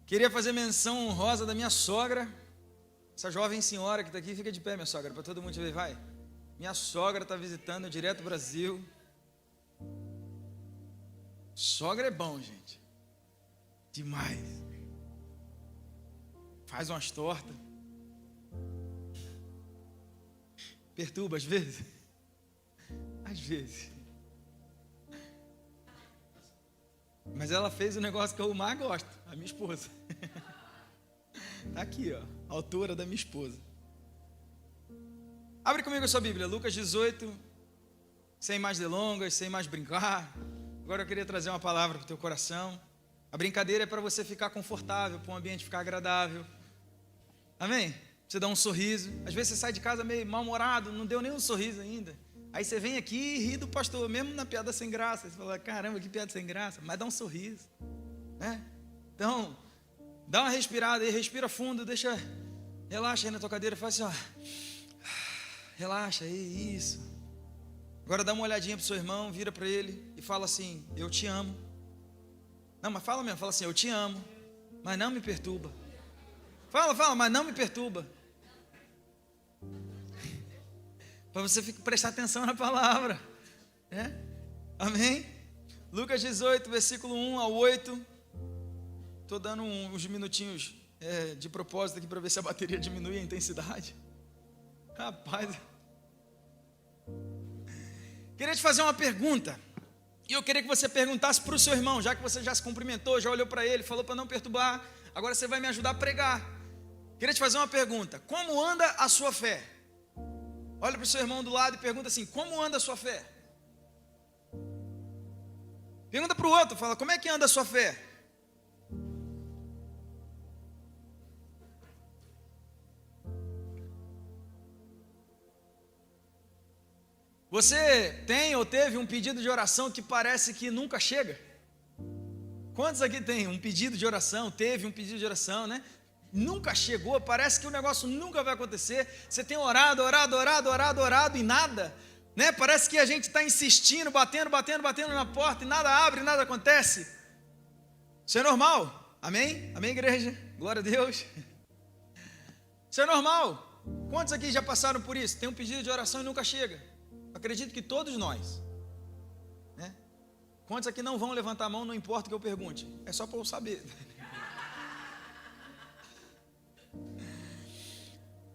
Queria fazer menção honrosa da minha sogra. Essa jovem senhora que está aqui, fica de pé, minha sogra, para todo mundo te ver, vai. Minha sogra está visitando direto do Brasil. Sogra é bom, gente. Demais. Faz umas tortas. Perturba às vezes. Às vezes. Mas ela fez o negócio que eu mais gosto, a minha esposa. Tá aqui, ó, a altura da minha esposa. Abre comigo a sua Bíblia, Lucas 18, sem mais delongas, sem mais brincar. Agora eu queria trazer uma palavra para o teu coração. A brincadeira é para você ficar confortável, para o ambiente ficar agradável. Amém? Você dá um sorriso. Às vezes você sai de casa meio mal-humorado, não deu nem um sorriso ainda. Aí você vem aqui e ri do pastor, mesmo na piada sem graça. Você fala, caramba, que piada sem graça. Mas dá um sorriso, né? Então, dá uma respirada aí, respira fundo, relaxa aí na tua cadeira, faz assim, ó. Relaxa aí, isso. Agora dá uma olhadinha pro seu irmão, vira para ele e fala assim, eu te amo. Não, mas fala mesmo, fala assim, eu te amo, mas não me perturba. Fala, mas não me perturba. Para você prestar atenção na palavra, né? Amém? Lucas 18, versículo 1 ao 8. Estou dando uns minutinhos de propósito aqui para ver se a bateria diminui a intensidade. Rapaz, queria te fazer uma pergunta. E eu queria que você perguntasse para o seu irmão, já que você já se cumprimentou, já olhou para ele, falou para não perturbar. Agora você vai me ajudar a pregar. Queria te fazer uma pergunta. Como anda a sua fé? Olha para o seu irmão do lado e pergunta assim, como anda a sua fé? Pergunta para o outro, fala, como é que anda a sua fé? Você tem ou teve um pedido de oração que parece que nunca chega? Quantos aqui tem um pedido de oração, teve um pedido de oração, né? Nunca chegou, parece que o negócio nunca vai acontecer. Você tem orado e nada, né? Parece que a gente está insistindo, batendo na porta e nada abre, nada acontece. Isso é normal, amém? Amém, igreja? Glória a Deus. Isso é normal. Quantos aqui já passaram por isso? Tem um pedido de oração e nunca chega? Acredito que todos nós, né? Quantos aqui não vão levantar a mão, não importa o que eu pergunte, é só para eu saber.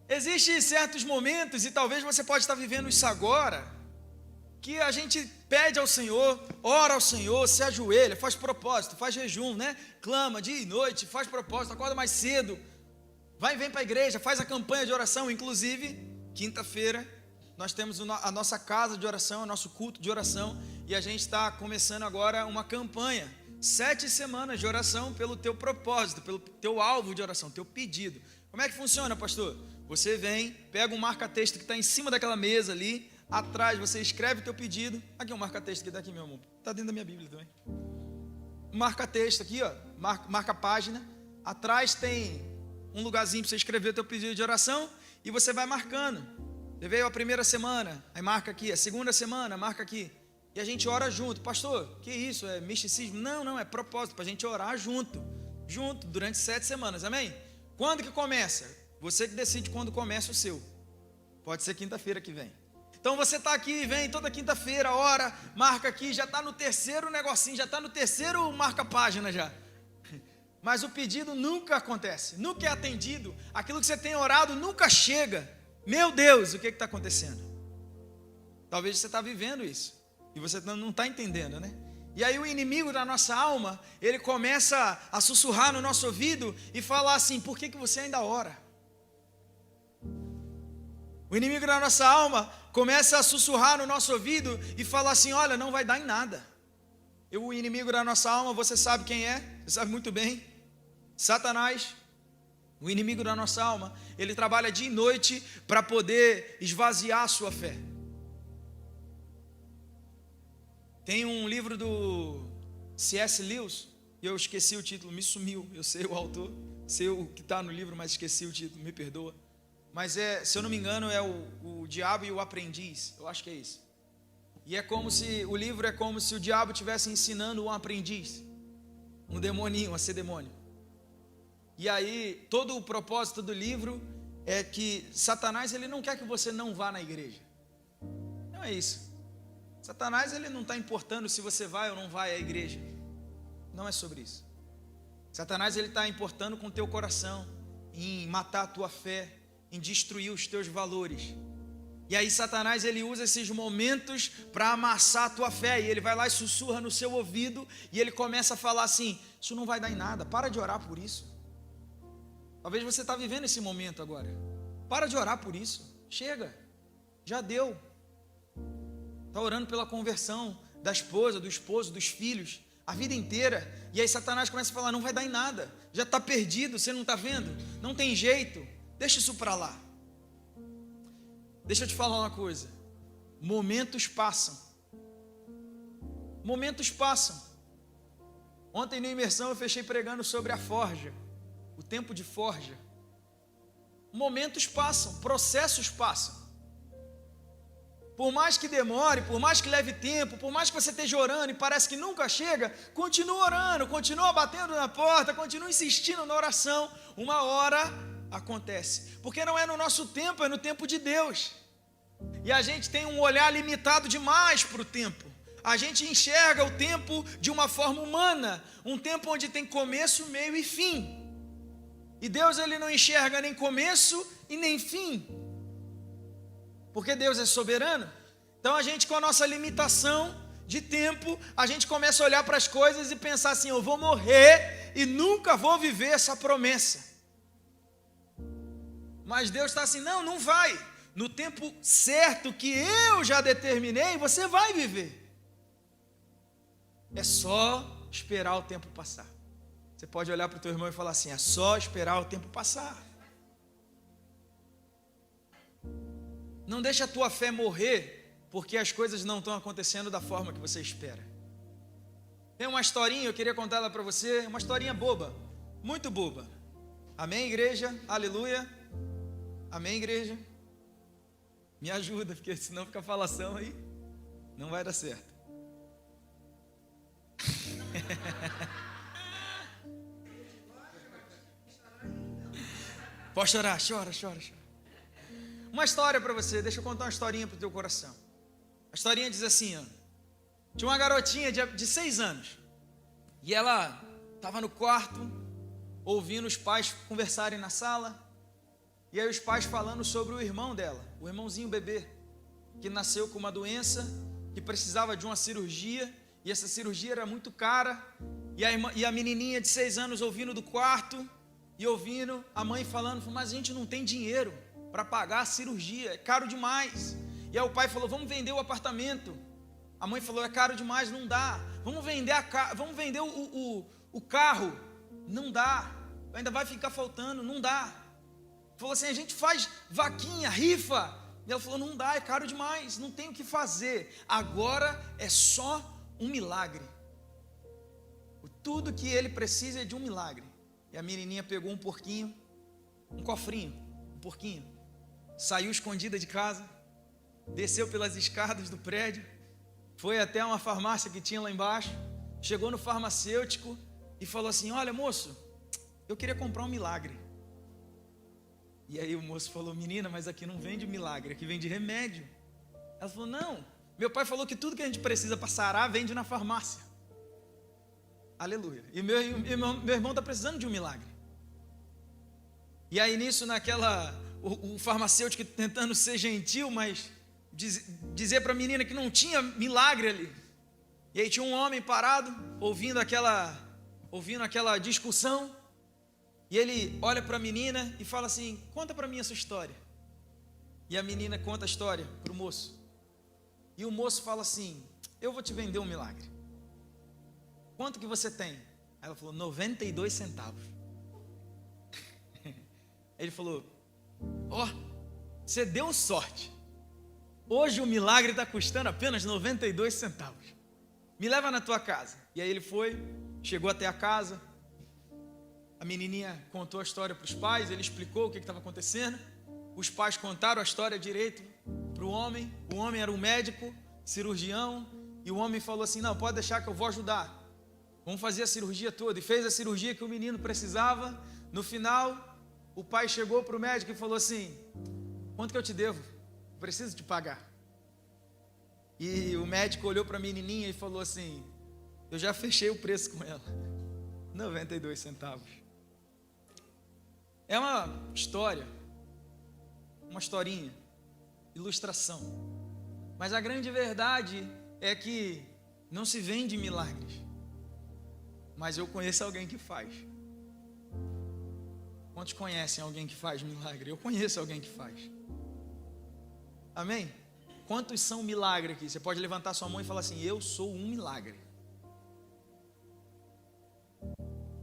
Existem certos momentos, e talvez você pode estar vivendo isso agora, que a gente pede ao Senhor, ora ao Senhor, se ajoelha, faz propósito, faz jejum, né? Clama dia e noite, faz propósito, acorda mais cedo, vem para a igreja, faz a campanha de oração. Inclusive, quinta-feira, nós temos a nossa casa de oração, o nosso culto de oração, e a gente está começando agora uma campanha, 7 semanas de oração pelo teu propósito, pelo teu alvo de oração, teu pedido. Como é que funciona, pastor? Você vem, pega um marca-texto que está em cima daquela mesa ali, atrás você escreve o teu pedido. Aqui é um marca-texto que está aqui, meu amor, está dentro da minha Bíblia também. Marca-texto aqui, ó, marca a página, atrás tem um lugarzinho para você escrever o teu pedido de oração, e você vai marcando. Você veio a primeira semana, aí marca aqui, a segunda semana, marca aqui, e a gente ora junto. Pastor, que isso, é misticismo? Não, é propósito, para a gente orar junto, durante 7 semanas, amém? Quando que começa? Você que decide quando começa o seu. Pode ser quinta-feira que vem. Então você está aqui, vem toda quinta-feira, ora, marca aqui, já está no terceiro negocinho, já está no terceiro marca-página já. Mas o pedido nunca acontece, nunca é atendido. Aquilo que você tem orado nunca chega. Meu Deus, o que está acontecendo? Talvez você está vivendo isso e você não está entendendo, né? E aí o inimigo da nossa alma, ele começa a sussurrar no nosso ouvido e falar assim, por que você ainda ora? O inimigo da nossa alma começa a sussurrar no nosso ouvido e falar assim, olha, não vai dar em nada. E o inimigo da nossa alma, você sabe quem é? Você sabe muito bem. Satanás, o inimigo da nossa alma, ele trabalha dia e noite para poder esvaziar a sua fé. Tem um livro do C.S. Lewis, eu esqueci o título, me sumiu, eu sei o autor, sei o que está no livro, mas esqueci o título, me perdoa. Mas se eu não me engano, é o Diabo e o Aprendiz, eu acho que é isso. E o livro é como se o diabo estivesse ensinando um aprendiz, um demoninho a ser demônio. E aí, todo o propósito do livro é que Satanás, ele não quer que você não vá na igreja. Não é isso. Satanás, ele não está importando se você vai ou não vai à igreja. Não é sobre isso. Satanás, ele está importando com o teu coração, em matar a tua fé, em destruir os teus valores. E aí Satanás, ele usa esses momentos para amassar a tua fé, e ele vai lá e sussurra no seu ouvido, e ele começa a falar assim: isso não vai dar em nada, para de orar por isso. Talvez você está vivendo esse momento agora. Para de orar por isso, chega, já deu. Está orando pela conversão da esposa, do esposo, dos filhos, a vida inteira, e aí Satanás começa a falar: não vai dar em nada, já está perdido, você não está vendo, não tem jeito, deixa isso para lá. Deixa eu te falar uma coisa, momentos passam, ontem na imersão eu fechei pregando sobre a forja, o tempo de forja. Momentos passam, processos passam, por mais que demore, por mais que leve tempo, por mais que você esteja orando e parece que nunca chega, continua orando, continua batendo na porta, continua insistindo na oração, uma hora acontece, porque não é no nosso tempo, é no tempo de Deus. E a gente tem um olhar limitado demais para o tempo. A gente enxerga o tempo de uma forma humana, um tempo onde tem começo, meio e fim. E Deus, ele não enxerga nem começo e nem fim, porque Deus é soberano. Então a gente, com a nossa limitação de tempo, a gente começa a olhar para as coisas e pensar assim: eu vou morrer e nunca vou viver essa promessa. Mas Deus está assim: não vai. No tempo certo que eu já determinei, você vai viver. É só esperar o tempo passar. Você pode olhar para o teu irmão e falar assim: é só esperar o tempo passar. Não deixa a tua fé morrer, porque as coisas não estão acontecendo da forma que você espera. Tem uma historinha, eu queria contar ela para você, uma historinha boba, muito boba. Amém, igreja? Aleluia. Amém, igreja? Me ajuda, porque senão fica falação aí, não vai dar certo. Pode chorar, chora. Uma história para você, deixa eu contar uma historinha para o teu coração. A historinha diz assim, ó, tinha uma garotinha de 6 anos, e ela estava no quarto, ouvindo os pais conversarem na sala, e aí os pais falando sobre o irmão dela, o irmãozinho bebê, que nasceu com uma doença, que precisava de uma cirurgia, e essa cirurgia era muito cara, e a menininha de 6 anos ouvindo do quarto, e ouvindo a mãe falando: mas a gente não tem dinheiro para pagar a cirurgia, é caro demais. E aí o pai falou: vamos vender o apartamento. A mãe falou: é caro demais, não dá. Vamos vender o carro, não dá, ainda vai ficar faltando, não dá. Falou assim: a gente faz vaquinha, rifa. E ela falou: não dá, é caro demais, não tem o que fazer. Agora é só um milagre. Tudo que ele precisa é de um milagre. E a menininha pegou um porquinho, um cofrinho, um porquinho, saiu escondida de casa, desceu pelas escadas do prédio, foi até uma farmácia que tinha lá embaixo, chegou no farmacêutico e falou assim: olha, moço, eu queria comprar um milagre. E aí o moço falou: menina, mas aqui não vende milagre, aqui vende remédio. Ela falou: não, meu pai falou que tudo que a gente precisa para sarar vende na farmácia. Aleluia. E meu irmão está precisando de um milagre. E aí nisso, o farmacêutico tentando ser gentil, mas dizer para a menina que não tinha milagre ali. E aí tinha um homem parado, ouvindo aquela discussão. E ele olha para a menina e fala assim: conta para mim essa história. E a menina conta a história para o moço. E o moço fala assim: eu vou te vender um milagre. Quanto que você tem? Aí ela falou: 92 centavos. Ele falou: ó, você deu sorte. Hoje o milagre está custando apenas 92 centavos. Me leva na tua casa. E aí ele foi, chegou até a casa. A menininha contou a história para os pais, ele explicou o que estava acontecendo. Os pais contaram a história direito para o homem. O homem era um médico, cirurgião, e o homem falou assim: não, pode deixar que eu vou ajudar. Vamos fazer a cirurgia toda. E fez a cirurgia que o menino precisava. No final, o pai chegou para o médico e falou assim: quanto que eu te devo? Preciso te pagar. E o médico olhou para a menininha e falou assim: eu já fechei o preço com ela, 92 centavos. É uma história, uma historinha, ilustração. Mas a grande verdade é que não se vende milagres. Mas eu conheço alguém que faz. Quantos conhecem alguém que faz milagre? Eu conheço alguém que faz. Amém? Quantos são milagres aqui? Você pode levantar sua mão e falar assim: eu sou um milagre.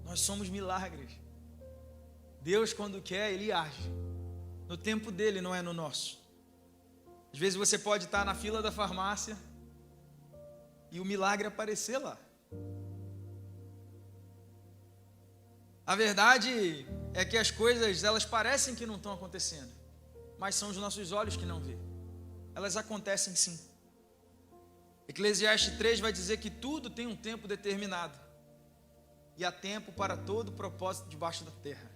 Nós somos milagres. Deus, quando quer, Ele age. No tempo dele, não é no nosso. Às vezes você pode estar na fila da farmácia e o milagre aparecer lá. A verdade é que as coisas, elas parecem que não estão acontecendo, mas são os nossos olhos que não vê. Elas acontecem sim. Eclesiastes 3 vai dizer que tudo tem um tempo determinado, e há tempo para todo propósito debaixo da terra.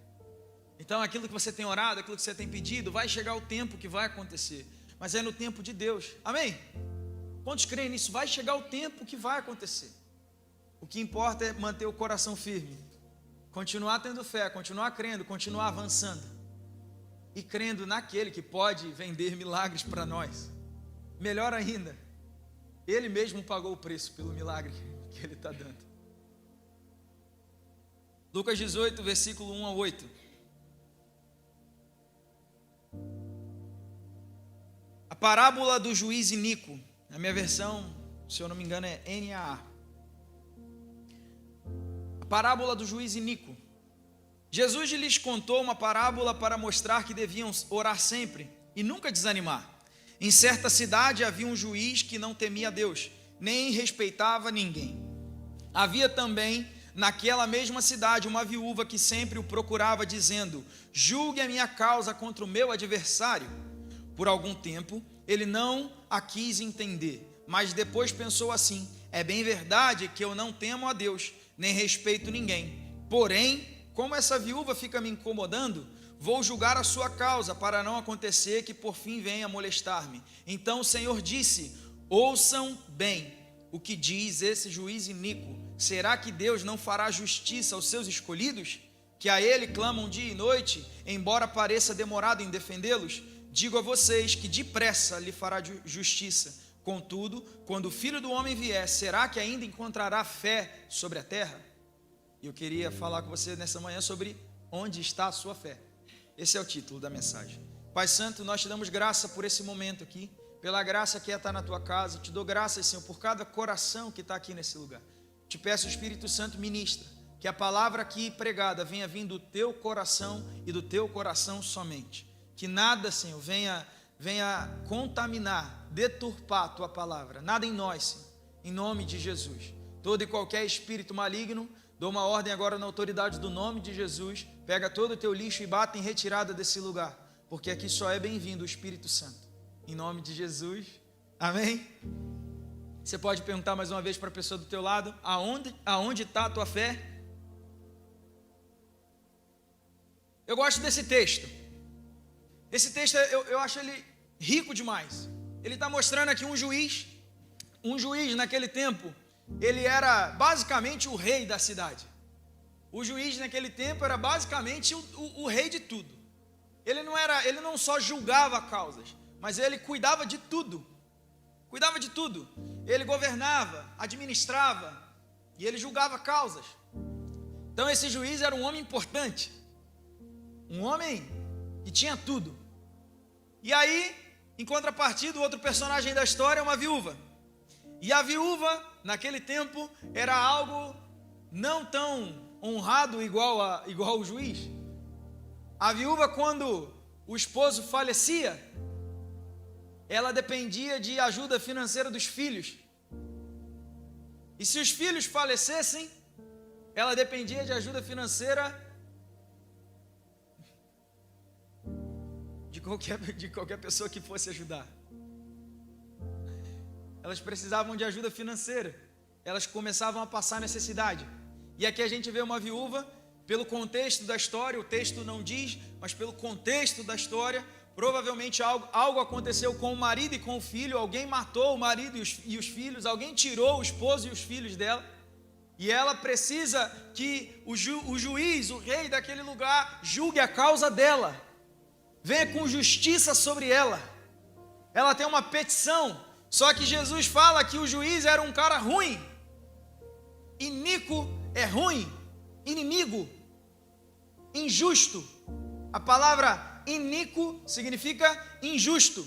Então aquilo que você tem orado, aquilo que você tem pedido, vai chegar o tempo que vai acontecer, mas é no tempo de Deus. Amém? Quantos creem nisso? Vai chegar o tempo que vai acontecer. O que importa é manter o coração firme, continuar tendo fé, continuar crendo, continuar avançando e crendo naquele que pode vender milagres para nós. Melhor ainda, Ele mesmo pagou o preço pelo milagre que Ele está dando. Lucas 18, versículo 1 a 8. A parábola do juiz iníquo. Na minha versão, se eu não me engano, é NAA. A parábola do juiz iníquo. Jesus lhes contou uma parábola para mostrar que deviam orar sempre e nunca desanimar. Em certa cidade havia um juiz que não temia a Deus, nem respeitava ninguém. Havia também naquela mesma cidade uma viúva que sempre o procurava, dizendo: julgue a minha causa contra o meu adversário. Por algum tempo ele não a quis entender, mas depois pensou assim: é bem verdade que eu não temo a Deus, nem respeito ninguém. Porém, como essa viúva fica me incomodando, vou julgar a sua causa, para não acontecer que por fim venha molestar-me. Então o Senhor disse: ouçam bem o que diz esse juiz iníquo. Será que Deus não fará justiça aos seus escolhidos, que a Ele clamam dia e noite, embora pareça demorado em defendê-los? Digo a vocês que depressa lhe fará justiça. Contudo, quando o Filho do Homem vier, será que ainda encontrará fé sobre a terra? E eu queria falar com você nessa manhã sobre onde está a sua fé. Esse é o título da mensagem. Pai Santo, nós te damos graça por esse momento aqui, pela graça que é estar na tua casa. Te dou graças, Senhor, por cada coração que está aqui nesse lugar. Te peço, Espírito Santo, ministra, que a palavra aqui pregada venha vindo do teu coração e do teu coração somente. Que nada, Senhor, venha contaminar, deturpar a tua palavra. Nada em nós, Senhor, em nome de Jesus. Todo e qualquer espírito maligno, dou uma ordem agora na autoridade do nome de Jesus. Pega todo o teu lixo e bata em retirada desse lugar, porque aqui só é bem-vindo o Espírito Santo. Em nome de Jesus, amém? Você pode perguntar mais uma vez para a pessoa do teu lado: aonde está a tua fé? Eu gosto desse texto. Esse texto eu acho ele rico demais. Ele está mostrando aqui um juiz naquele tempo, ele era basicamente o rei da cidade. O juiz naquele tempo era basicamente o rei de tudo. Ele não só julgava causas, mas ele cuidava de tudo. Cuidava de tudo. Ele governava, administrava e ele julgava causas. Então esse juiz era um homem importante, um homem que tinha tudo. E aí, em contrapartida, o outro personagem da história é uma viúva. E a viúva, naquele tempo, era algo não tão honrado igual o juiz. A viúva, quando o esposo falecia, ela dependia de ajuda financeira dos filhos. E se os filhos falecessem, ela dependia de ajuda financeira de qualquer pessoa que fosse ajudar. Elas precisavam de ajuda financeira. Elas começavam a passar necessidade. E aqui a gente vê uma viúva pelo contexto da história, o texto não diz, mas pelo contexto da história, provavelmente algo aconteceu com o marido e com o filho, alguém matou o marido e os filhos, alguém tirou o esposo e os filhos dela, e ela precisa que o juiz, o rei daquele lugar, julgue a causa dela, venha com justiça sobre ela. Ela tem uma petição, só que Jesus fala que o juiz era um cara ruim. Iníquo é ruim, inimigo, injusto. A palavra iníquo significa injusto.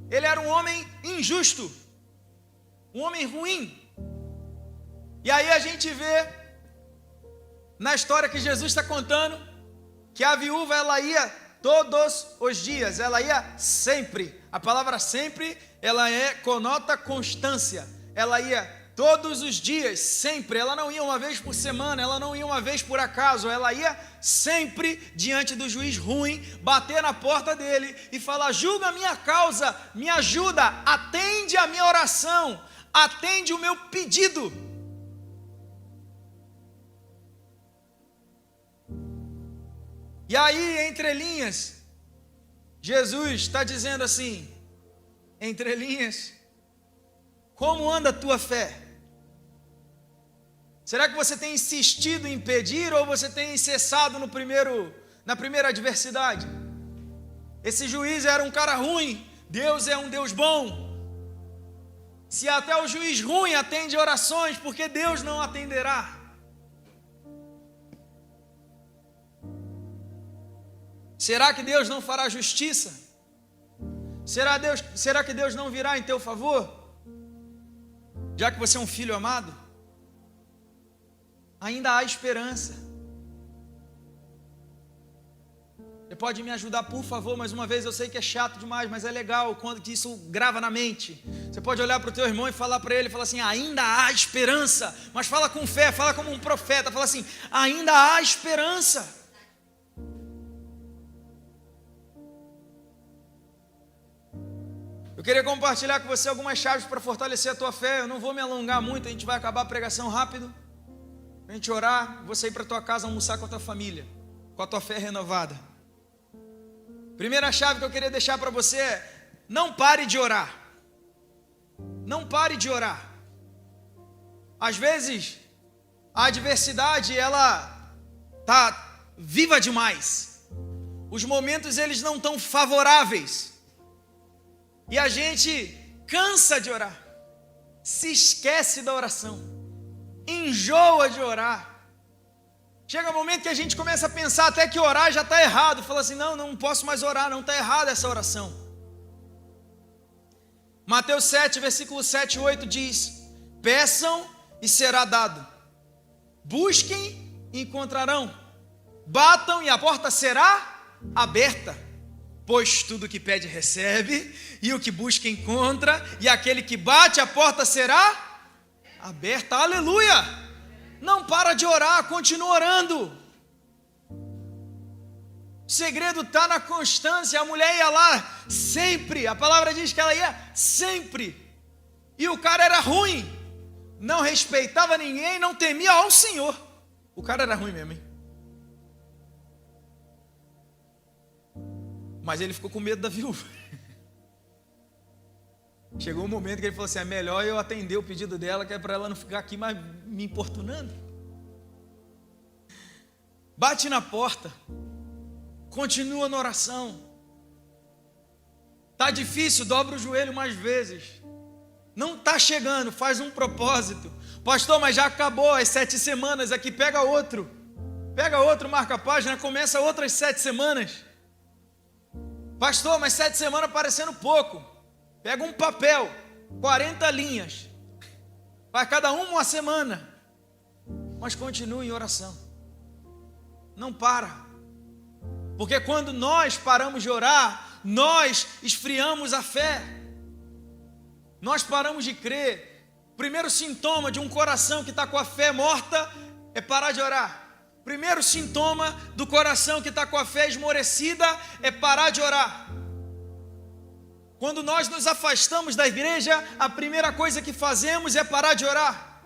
Ele era um homem injusto, um homem ruim. E aí a gente vê na história que Jesus está contando que a viúva, ela ia todos os dias, ela ia sempre. A palavra sempre, ela conota constância. Ela ia todos os dias, sempre. Ela não ia uma vez por semana, ela não ia uma vez por acaso, ela ia sempre diante do juiz ruim, bater na porta dele e falar: julga a minha causa, me ajuda, atende a minha oração, atende o meu pedido. E aí, entre linhas, Jesus está dizendo assim, entre linhas: como anda a tua fé? Será que você tem insistido em pedir ou você tem cessado na primeira adversidade? Esse juiz era um cara ruim, Deus é um Deus bom. Se até o juiz ruim atende orações, por que Deus não atenderá? Será que Deus não fará justiça? Será que Deus não virá em teu favor? Já que você é um filho amado, ainda há esperança. Você pode me ajudar, por favor, mais uma vez? Eu sei que é chato demais, mas é legal quando que isso grava na mente. Você pode olhar para o teu irmão e falar para ele, falar assim: ainda há esperança. Mas fala com fé, fala como um profeta, fala assim: ainda há esperança. Eu queria compartilhar com você algumas chaves para fortalecer a tua fé. Eu não vou me alongar muito, a gente vai acabar a pregação rápido. A gente orar, você ir para a tua casa almoçar com a tua família, com a tua fé renovada. Primeira chave que eu queria deixar para você é: não pare de orar. Não pare de orar. Às vezes, a adversidade, ela está viva demais. Os momentos, eles não estão favoráveis. E a gente cansa de orar, se esquece da oração, enjoa de orar. Chega um momento que a gente começa a pensar até que orar já está errado. Fala assim: não posso mais orar, não está errada essa oração. Mateus 7, versículo 7 e 8 diz: peçam e será dado, busquem e encontrarão, batam e a porta será aberta. Pois tudo que pede recebe, e o que busca encontra, e aquele que bate a porta será aberta. Aleluia! Não para de orar, continua orando. O segredo está na constância. A mulher ia lá sempre, a palavra diz que ela ia sempre, e o cara era ruim, não respeitava ninguém, não temia ao Senhor. O cara era ruim mesmo, hein? Mas ele ficou com medo da viúva. Chegou um momento que ele falou assim: é melhor eu atender o pedido dela, que é para ela não ficar aqui mais me importunando. Bate na porta, continua na oração. Está difícil, dobra o joelho mais vezes. Não está chegando, faz um propósito. Pastor, mas já acabou as 7 semanas aqui, pega outro, marca a página, começa outras 7 semanas. Pastor, mas 7 semanas parecendo pouco. Pega um papel, 40 linhas, para cada uma semana, mas continue em oração. Não para, porque quando nós paramos de orar, nós esfriamos a fé, nós paramos de crer. O primeiro sintoma de um coração que está com a fé morta é parar de orar. Primeiro sintoma do coração que está com a fé esmorecida é parar de orar. Quando nós nos afastamos da igreja, a primeira coisa que fazemos é parar de orar.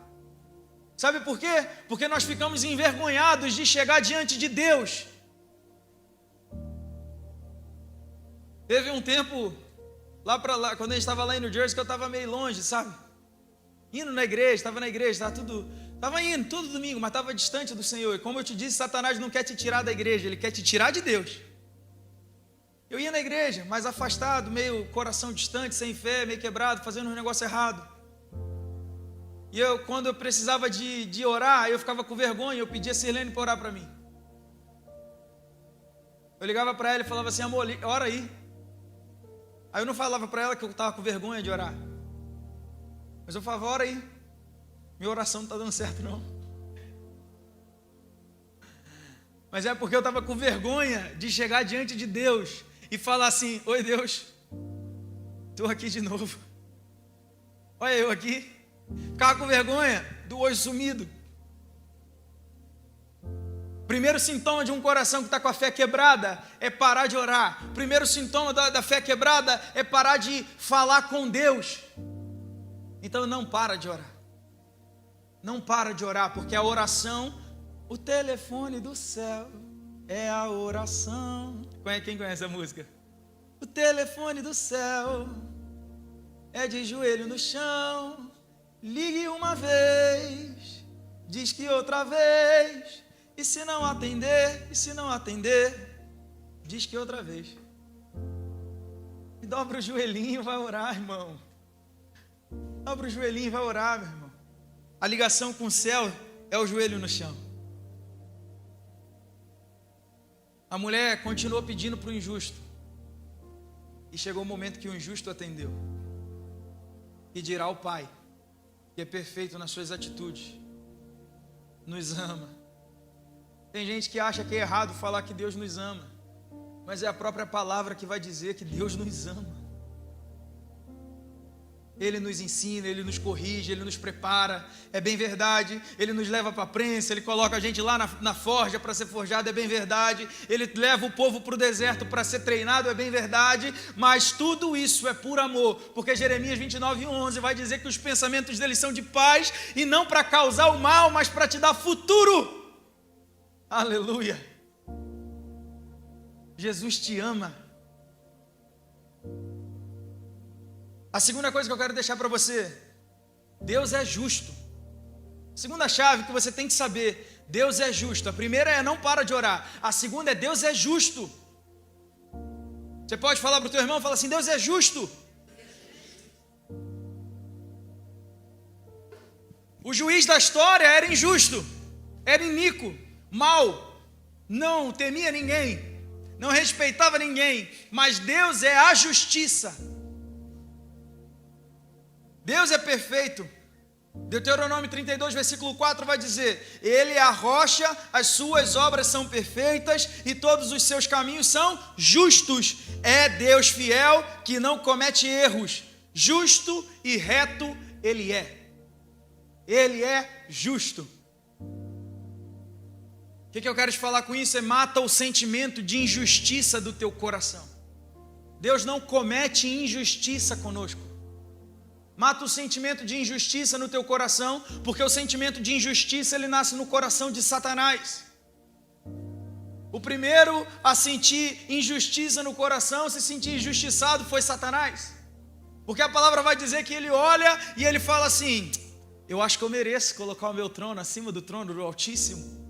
Sabe por quê? Porque nós ficamos envergonhados de chegar diante de Deus. Teve um tempo, quando a gente estava lá em New Jersey, que eu estava meio longe, sabe? Indo na igreja, estava na igreja, estava indo todo domingo, mas estava distante do Senhor. E como eu te disse, Satanás não quer te tirar da igreja, ele quer te tirar de Deus. Eu ia na igreja, mas afastado, meio coração distante, sem fé, meio quebrado, fazendo um negócio errado. E quando eu precisava de orar, eu ficava com vergonha, eu pedia a Sirlene para orar para mim. Eu ligava para ela e falava assim, amor, ora aí. Aí eu não falava para ela que eu estava com vergonha de orar. Mas eu falava, ora aí. Minha oração não está dando certo não. Mas é porque eu estava com vergonha de chegar diante de Deus e falar assim, oi Deus, estou aqui de novo. Olha eu aqui. Ficava com vergonha do hoje sumido. Primeiro sintoma de um coração que está com a fé quebrada é parar de orar. Primeiro sintoma da fé quebrada é parar de falar com Deus. Então não para de orar. Não para de orar, porque a oração, o telefone do céu é a oração. Quem conhece a música? O telefone do céu é de joelho no chão. Ligue uma vez, diz que outra vez, e se não atender, diz que outra vez. E dobra o joelhinho e vai orar, irmão. Dobra o joelhinho e vai orar, meu irmão. A ligação com o céu é o joelho no chão. A mulher continuou pedindo para o injusto. E chegou o momento que o injusto atendeu. E dirá ao Pai, que é perfeito nas suas atitudes, nos ama. Tem gente que acha que é errado falar que Deus nos ama, mas é a própria palavra que vai dizer que Deus nos ama. Ele nos ensina, Ele nos corrige, Ele nos prepara, é bem verdade. Ele nos leva para a prensa, Ele coloca a gente lá na forja para ser forjado, é bem verdade. Ele leva o povo para o deserto para ser treinado, é bem verdade. Mas tudo isso é por amor, porque Jeremias 29:11 vai dizer que os pensamentos dele são de paz e não para causar o mal, mas para te dar futuro. Aleluia. Jesus te ama. A segunda coisa que eu quero deixar para você, Deus é justo. A segunda chave que você tem que saber, Deus é justo. A primeira é não para de orar. A segunda é Deus é justo. Você pode falar para o teu irmão, fala assim, Deus é justo. O juiz da história era injusto, era iníquo, mau, não temia ninguém, não respeitava ninguém, mas Deus é a justiça. Deus é perfeito. Deuteronômio 32, versículo 4 vai dizer, Ele é a rocha, as suas obras são perfeitas e todos os seus caminhos são justos. É Deus fiel que não comete erros. Justo e reto Ele é. Ele é justo. O que eu quero te falar com isso? Mata o sentimento de injustiça do teu coração. Deus não comete injustiça conosco. Mata o sentimento de injustiça no teu coração, porque o sentimento de injustiça, ele nasce no coração de Satanás. O primeiro a sentir injustiça no coração, se sentir injustiçado, foi Satanás. Porque a palavra vai dizer que ele olha e ele fala assim, eu acho que eu mereço colocar o meu trono acima do trono do Altíssimo.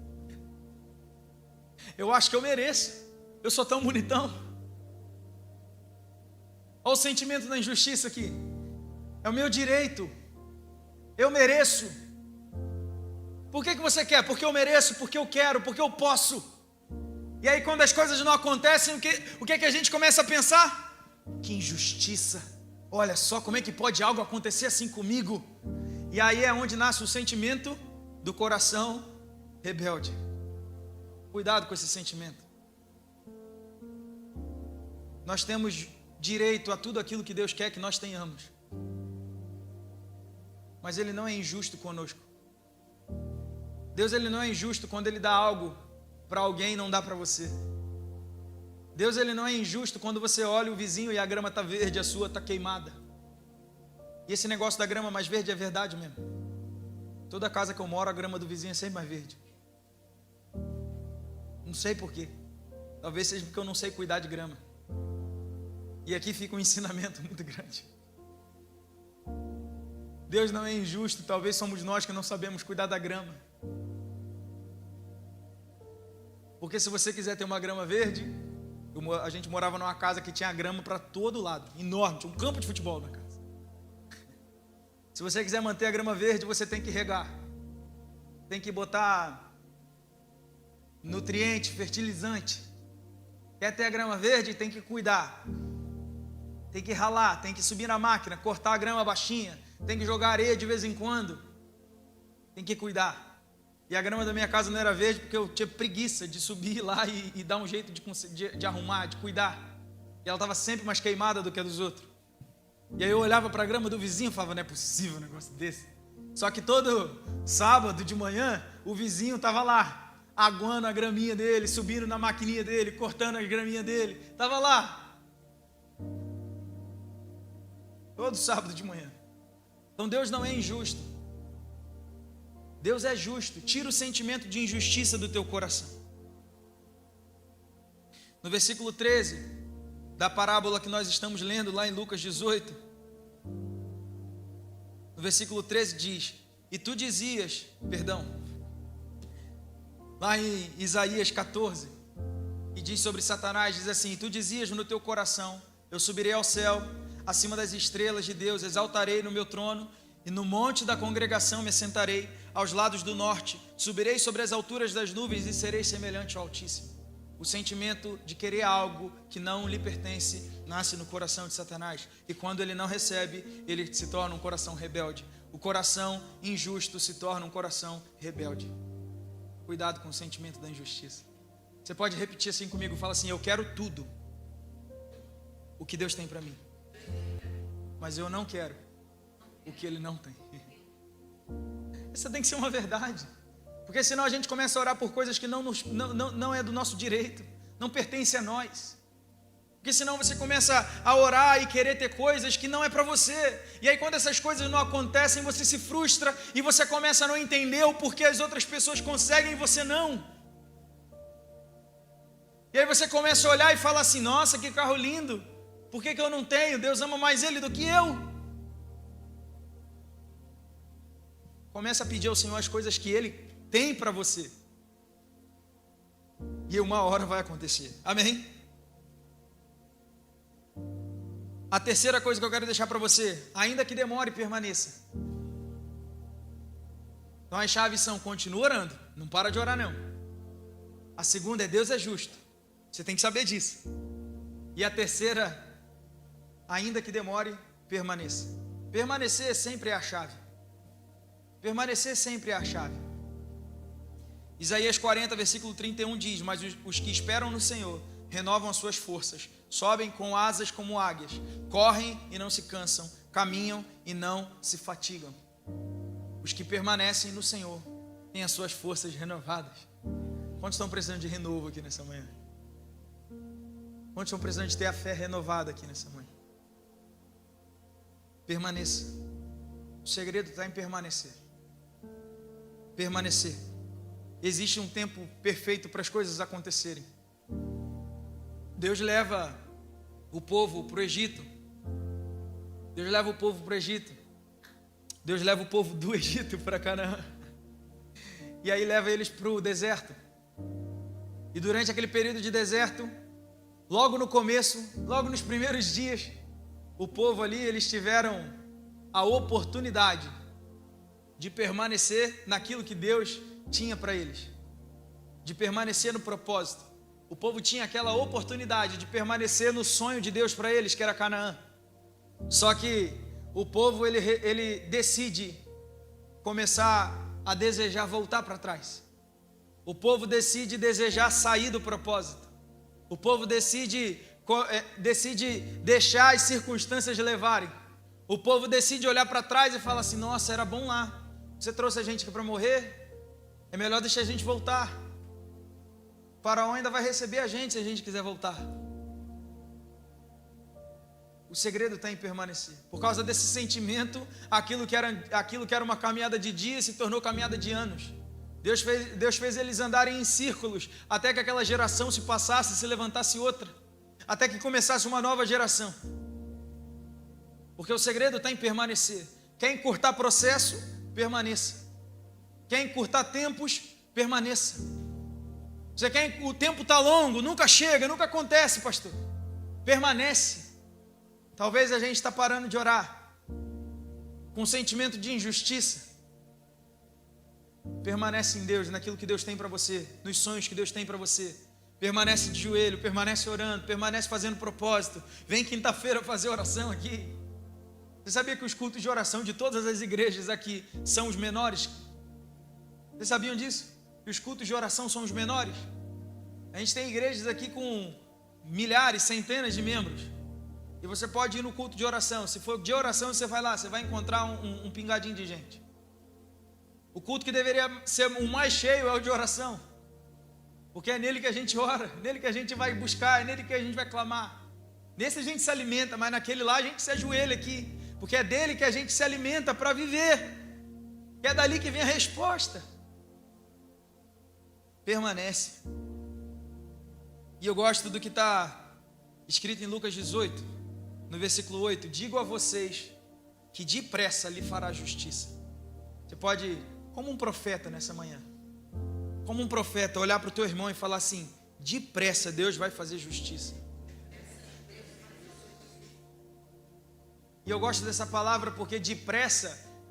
Eu acho que eu mereço, eu sou tão bonitão. Olha o sentimento da injustiça aqui. É o meu direito, eu mereço. Por que você quer? Porque eu mereço, porque eu quero, porque eu posso. E aí quando as coisas não acontecem, o que a gente começa a pensar? Que injustiça, olha só como é que pode algo acontecer assim comigo. E aí é onde nasce o sentimento do coração rebelde. Cuidado com esse sentimento. Nós temos direito a tudo aquilo que Deus quer que nós tenhamos. Mas Ele não é injusto conosco. Deus, Ele não é injusto quando Ele dá algo para alguém e não dá para você. Deus, Ele não é injusto quando você olha o vizinho e a grama está verde, a sua está queimada. E esse negócio da grama mais verde é verdade mesmo. Toda casa que eu moro, a grama do vizinho é sempre mais verde. Não sei por quê. Talvez seja porque eu não sei cuidar de grama. E aqui fica um ensinamento muito grande. Deus não é injusto, talvez somos nós que não sabemos cuidar da grama. Porque se você quiser ter uma grama verde, a gente morava numa casa que tinha grama para todo lado, enorme, tinha um campo de futebol na casa. Se você quiser manter a grama verde, você tem que regar. Tem que botar nutriente, fertilizante. Quer ter a grama verde, tem que cuidar. Tem que ralar, tem que subir na máquina, cortar a grama baixinha, tem que jogar areia de vez em quando. Tem que cuidar. E a grama da minha casa não era verde porque eu tinha preguiça de subir lá e dar um jeito de arrumar, de cuidar. E ela estava sempre mais queimada do que a dos outros. E aí eu olhava para a grama do vizinho e falava, não é possível um negócio desse. Só que todo sábado de manhã, o vizinho estava lá, aguando a graminha dele, subindo na maquininha dele, cortando a graminha dele. Estava lá. Todo sábado de manhã. Então Deus não é injusto. Deus é justo. Tira o sentimento de injustiça do teu coração. No versículo 13 da parábola que nós estamos lendo lá em Lucas 18, no versículo 13 diz, e tu dizias, lá em Isaías 14, e diz sobre Satanás, diz assim, e tu dizias no teu coração, eu subirei ao céu, acima das estrelas de Deus, exaltarei no meu trono, e no monte da congregação me assentarei, aos lados do norte, subirei sobre as alturas das nuvens e serei semelhante ao Altíssimo. O sentimento de querer algo que não lhe pertence nasce no coração de Satanás, e quando ele não recebe, ele se torna um coração rebelde. O coração injusto se torna um coração rebelde. Cuidado com o sentimento da injustiça. Você pode repetir assim comigo, fala assim, eu quero tudo o que Deus tem para mim, mas eu não quero o que Ele não tem. Essa tem que ser uma verdade, porque senão a gente começa a orar por coisas que não é do nosso direito, não pertence a nós. Porque senão você começa a orar e querer ter coisas que não é para você. E aí quando essas coisas não acontecem, você se frustra e você começa a não entender o porquê as outras pessoas conseguem e você não. E aí você começa a olhar e fala assim, nossa, que carro lindo. Por que eu não tenho? Deus ama mais ele do que eu. Começa a pedir ao Senhor as coisas que Ele tem para você. E uma hora vai acontecer. Amém? A terceira coisa que eu quero deixar para você, ainda que demore, permaneça. Então as chaves são, continua orando, não para de orar não. A segunda é, Deus é justo. Você tem que saber disso. E a terceira, ainda que demore, permaneça. Permanecer sempre é a chave. Permanecer sempre é a chave. Isaías 40, versículo 31 diz, mas os que esperam no Senhor renovam as suas forças, sobem com asas como águias, correm e não se cansam, caminham e não se fatigam. Os que permanecem no Senhor têm as suas forças renovadas. Quantos estão precisando de renovo aqui nessa manhã? Quantos estão precisando de ter a fé renovada aqui nessa manhã? Permaneça. O segredo está em permanecer. Permanecer. Existe um tempo perfeito para as coisas acontecerem. Deus leva o povo para o Egito. Deus leva o povo para o Egito. Deus leva o povo do Egito para Canaã. E aí leva eles para o deserto. E durante aquele período de deserto, logo no começo, logo nos primeiros dias, o povo ali, eles tiveram a oportunidade de permanecer naquilo que Deus tinha para eles, de permanecer no propósito. O povo tinha aquela oportunidade de permanecer no sonho de Deus para eles, que era Canaã. Só que o povo ele decide começar a desejar voltar para trás. O povo decide desejar sair do propósito. O povo decide deixar as circunstâncias levarem. O povo decide olhar para trás e fala assim, nossa, era bom lá. Você trouxe a gente aqui para morrer? É melhor deixar a gente voltar. O faraó ainda vai receber a gente se a gente quiser voltar. O segredo está em permanecer. Por causa desse sentimento, aquilo que era uma caminhada de dias se tornou caminhada de anos. Deus fez eles andarem em círculos, até que aquela geração se passasse e se levantasse outra, até que começasse uma nova geração. Porque o segredo está em permanecer. Quer encurtar processo? Permaneça. Quer encurtar tempos? Permaneça. Você quer, o tempo está longo, nunca chega, nunca acontece, pastor. Permanece. Talvez a gente está parando de orar com um sentimento de injustiça. Permanece em Deus, naquilo que Deus tem para você, nos sonhos que Deus tem para você. Permanece de joelho, permanece orando, permanece fazendo propósito. Vem quinta-feira fazer oração aqui. Você sabia que os cultos de oração de todas as igrejas aqui são os menores? Vocês sabiam disso? Que os cultos de oração são os menores? A gente tem igrejas aqui com milhares, centenas de membros. E você pode ir no culto de oração. Se for de oração, você vai lá, você vai encontrar um pingadinho de gente. O culto que deveria ser o mais cheio é o de oração. Porque é nele que a gente ora, nele que a gente vai buscar, é nele que a gente vai clamar. Nesse a gente se alimenta, mas naquele lá a gente se ajoelha aqui. Porque é dele que a gente se alimenta para viver. Que é dali que vem a resposta. Permanece. E eu gosto do que está escrito em Lucas 18, no versículo 8. Digo a vocês que depressa lhe fará justiça. Você pode, como um profeta nessa manhã, como um profeta, olhar para o teu irmão e falar assim: depressa Deus vai fazer justiça. E eu gosto dessa palavra porque depressa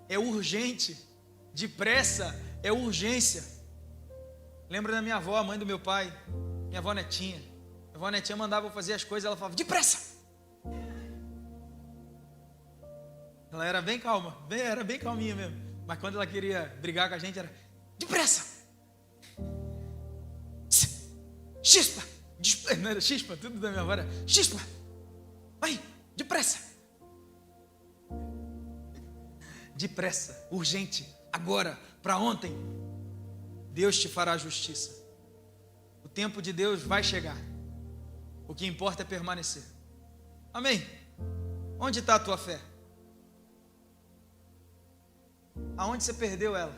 é urgente, depressa é urgência. Lembro da minha avó, a mãe do meu pai, minha avó Netinha. Minha avó Netinha mandava eu fazer as coisas, ela falava: depressa! Ela era bem calma, era bem calminha mesmo. Mas quando ela queria brigar com a gente, era: depressa! Chispa! Não era chispa, tudo da minha avó era chispa! Vai, depressa! Depressa, urgente, agora, para ontem. Deus te fará justiça. O tempo de Deus vai chegar. O que importa é permanecer. Amém? Onde está a tua fé? Aonde você perdeu ela?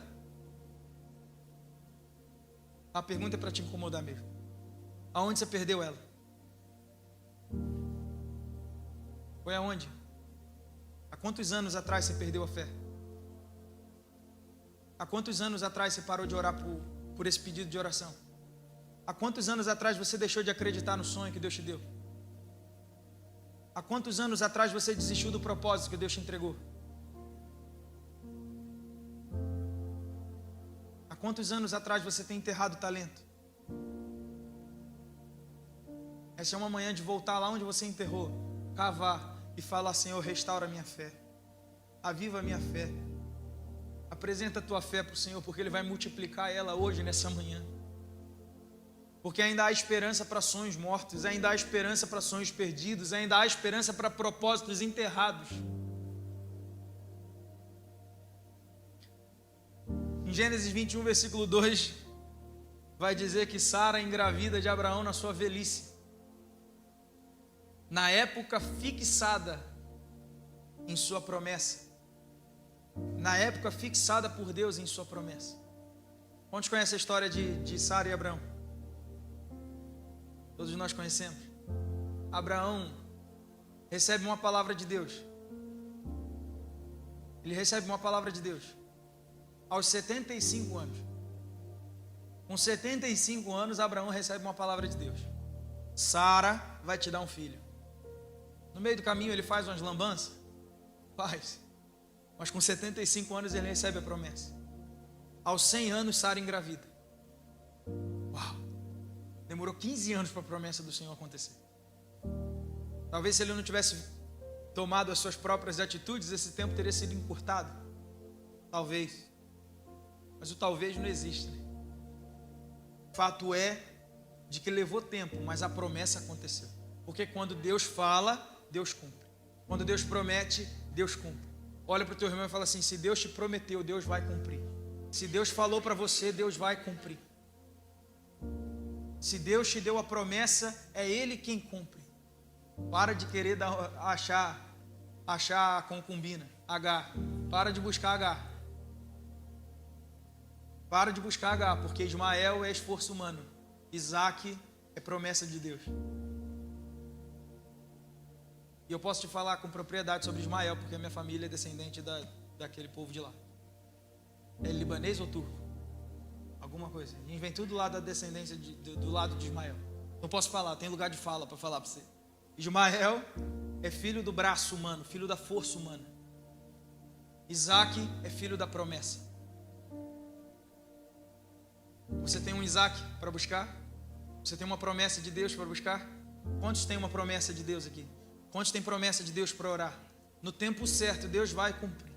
A pergunta é para te incomodar mesmo. Aonde você perdeu ela? Foi aonde? Há quantos anos atrás você perdeu a fé? Há quantos anos atrás você parou de orar por esse pedido de oração? Há quantos anos atrás você deixou de acreditar no sonho que Deus te deu? Há quantos anos atrás você desistiu do propósito que Deus te entregou? Há quantos anos atrás você tem enterrado o talento? Essa é uma manhã de voltar lá onde você enterrou, cavar e falar: Senhor, restaura a minha fé, aviva a minha fé. Apresenta a tua fé para o Senhor, porque Ele vai multiplicar ela hoje, nessa manhã. Porque ainda há esperança para sonhos mortos, ainda há esperança para sonhos perdidos, ainda há esperança para propósitos enterrados. Em Gênesis 21, versículo 2, vai dizer que Sara engravida de Abraão na sua velhice, na época fixada em sua promessa. Na época fixada por Deus em sua promessa. Quantos conhecem a história de Sara e Abraão? Todos nós conhecemos. Abraão recebe uma palavra de Deus. Ele recebe uma palavra de Deus aos 75 anos. Com 75 anos, Abraão recebe uma palavra de Deus: Sara vai te dar um filho. No meio do caminho ele faz umas lambanças? Faz. Mas com 75 anos ele recebe a promessa. Aos 100 anos Sara engravida. Uau! Demorou 15 anos para a promessa do Senhor acontecer. Talvez se ele não tivesse tomado as suas próprias atitudes, esse tempo teria sido encurtado. Talvez. Mas o talvez não existe, né? Fato é de que levou tempo, mas a promessa aconteceu. Porque quando Deus fala, Deus cumpre. Quando Deus promete, Deus cumpre. Olha para o teu irmão e fala assim: se Deus te prometeu, Deus vai cumprir. Se Deus falou para você, Deus vai cumprir. Se Deus te deu a promessa, é Ele quem cumpre. Para de querer achar achar a concubina, Agar. Para de buscar Agar. Para de buscar Agar, porque Ismael é esforço humano. Isaac é promessa de Deus. E eu posso te falar com propriedade sobre Ismael, porque a minha família é descendente daquele povo de lá. É libanês ou turco? Alguma coisa. A gente vem tudo lá da descendência do lado de Ismael. Não posso falar, tem lugar de fala para falar para você. Ismael é filho do braço humano, filho da força humana. Isaac é filho da promessa. Você tem um Isaac para buscar? Você tem uma promessa de Deus para buscar? Quantos tem uma promessa de Deus aqui? Quantos tem promessa de Deus para orar? No tempo certo, Deus vai cumprir.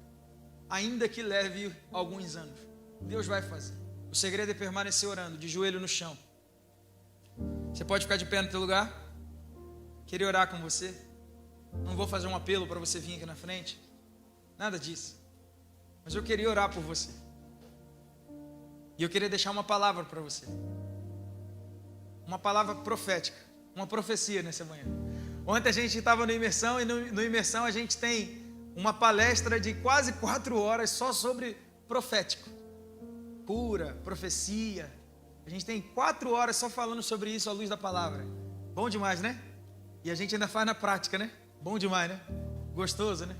Ainda que leve alguns anos, Deus vai fazer. O segredo é permanecer orando, de joelho no chão. Você pode ficar de pé no teu lugar? Queria orar com você. Não vou fazer um apelo para você vir aqui na frente. Nada disso. Mas eu queria orar por você. E eu queria deixar uma palavra para você. Uma palavra profética. Uma profecia nessa manhã. Ontem a gente estava no Imersão, e no Imersão a gente tem uma palestra de quase 4 horas só sobre profético. Cura, profecia. A gente tem 4 horas só falando sobre isso à luz da palavra. Bom demais, né? E a gente ainda faz na prática, né? Bom demais, né? Gostoso, né?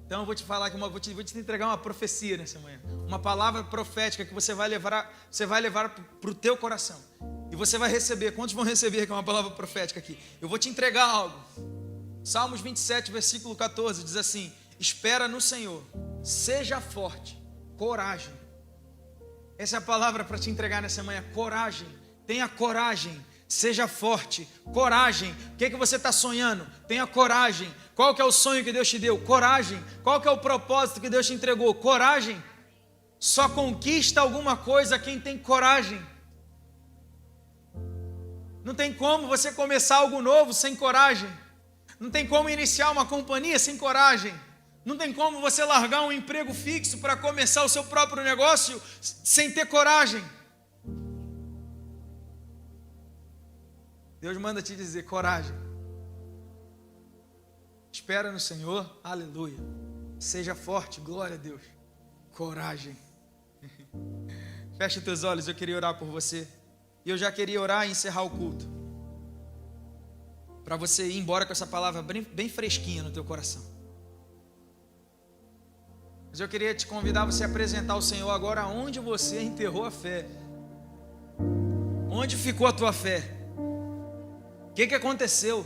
Então eu vou te falar que vou te entregar uma profecia nessa manhã. Uma palavra profética que você vai levar para o teu coração. E você vai receber. Quantos vão receber que é uma palavra profética aqui? Eu vou te entregar algo. Salmos 27, versículo 14, diz assim: espera no Senhor, seja forte, coragem. Essa é a palavra para te entregar nessa manhã. Coragem, tenha coragem, seja forte, coragem. O que você está sonhando? Tenha coragem. Qual que é o sonho que Deus te deu? Coragem. Qual que é o propósito que Deus te entregou? Coragem. Só conquista alguma coisa quem tem coragem. Não tem como você começar algo novo sem coragem. Não tem como iniciar uma companhia sem coragem. Não tem como você largar um emprego fixo para começar o seu próprio negócio sem ter coragem. Deus manda te dizer: coragem. Espera no Senhor, aleluia. Seja forte, glória a Deus. Coragem. Feche teus olhos, eu queria orar por você. E eu já queria orar e encerrar o culto. Para você ir embora com essa palavra bem fresquinha no teu coração. Mas eu queria te convidar a você apresentar ao Senhor agora onde você enterrou a fé. Onde ficou a tua fé? O que aconteceu?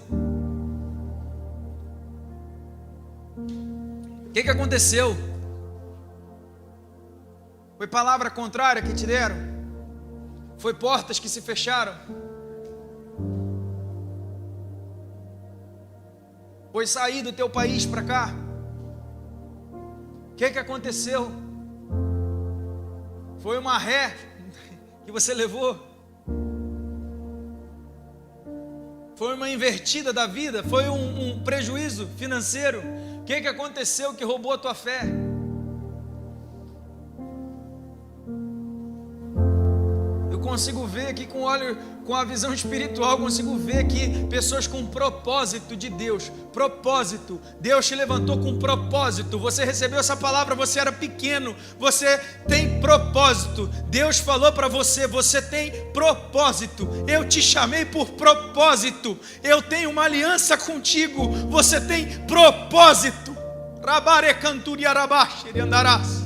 O que aconteceu? Foi palavra contrária que te deram? Foi portas que se fecharam? Foi sair do teu país para cá? O que aconteceu? Foi uma ré que você levou? Foi uma invertida da vida? Foi um prejuízo financeiro? O que aconteceu que roubou a tua fé? Eu consigo ver aqui com a visão espiritual, consigo ver aqui pessoas com propósito de Deus. Propósito. Deus te levantou com propósito. Você recebeu essa palavra, você era pequeno. Você tem propósito. Deus falou para você, você tem propósito. Eu te chamei por propósito. Eu tenho uma aliança contigo. Você tem propósito. Rabare canturi arabaxe, ele andarás.